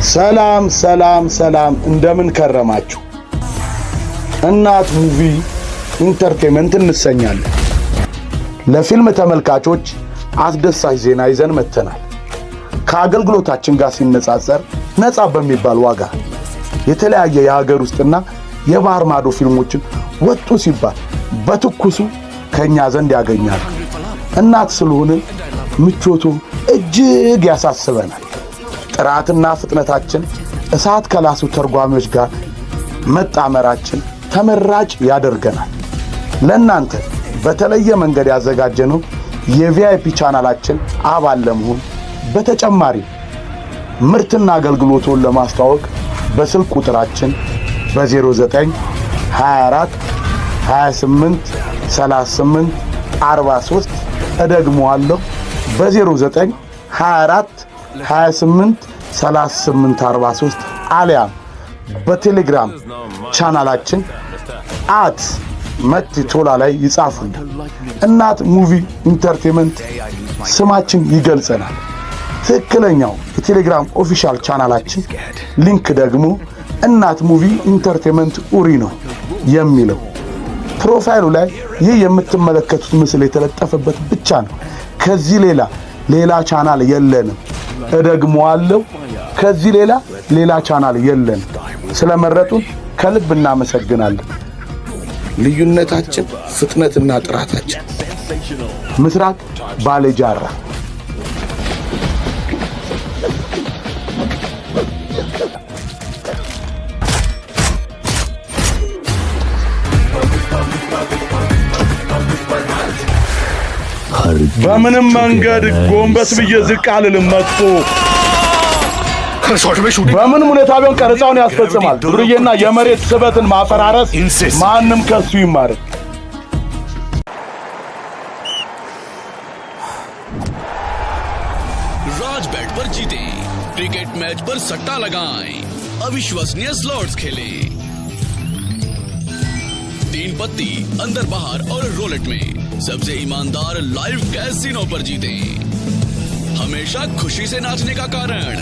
ሰላም ሰላም ሰላም እንደምን ከረማችሁ። እናት ሙቪ ኢንተርቴይንመንት እንሰኛለን። ለፊልም ተመልካቾች አስደሳች ዜና ይዘን መጥተናል። ከአገልግሎታችን ጋር ሲነጻጸር ነፃ በሚባል ዋጋ የተለያየ የሀገር ውስጥና የባህር ማዶ ፊልሞችን ወጡ ሲባል በትኩሱ ከኛ ዘንድ ያገኛሉ። እናት ስለሆንን ምቾቱ እጅግ ያሳስበናል። ጥራትና ፍጥነታችን እሳት ከላሱ ተርጓሚዎች ጋር መጣመራችን ተመራጭ ያደርገናል። ለእናንተ በተለየ መንገድ ያዘጋጀነው የቪአይፒ ቻናላችን አባል ለመሆን በተጨማሪ ምርትና አገልግሎቱን ለማስተዋወቅ በስልክ ቁጥራችን በ09 24 28 38 43 እደግመዋለሁ በ09 24 28 38 43 አሊያም በቴሌግራም ቻናላችን @መቲቶላ ላይ ይጻፉልን። እናት ሙቪ ኢንተርቴይንመንት ስማችን ይገልጸናል። ትክክለኛው የቴሌግራም ኦፊሻል ቻናላችን ሊንክ ደግሞ እናት ሙቪ ኢንተርቴይንመንት ኡሪ ነው የሚለው። ፕሮፋይሉ ላይ ይህ የምትመለከቱት ምስል የተለጠፈበት ብቻ ነው። ከዚህ ሌላ ቻናል የለንም። እደግመዋለሁ፣ ከዚህ ሌላ ቻናል የለንም። ስለመረጡን ከልብ እናመሰግናለን። ልዩነታችን ፍጥነትና ጥራታችን። ምስራቅ ባሌጃራ። በምንም መንገድ ጎንበስ ብዬ ዝቅ አልልም። መጥቶ በምንም ሁኔታ ቢሆን ቀረጻውን ያስፈጽማል። ዱርዬና የመሬት ስበትን ማፈራረስ ማንም ከሱ ይማር። राज बैट पर जीते, cricket match पर सट्टा लगाएं, अविश्वसनीय स्लॉट्स खेलें, 3 पत्ती अंदर बाहर और रोलेट में सबसे ईमानदार लाइव कैसीनो पर जीतें, हमेशा खुशी से नाचने का कारण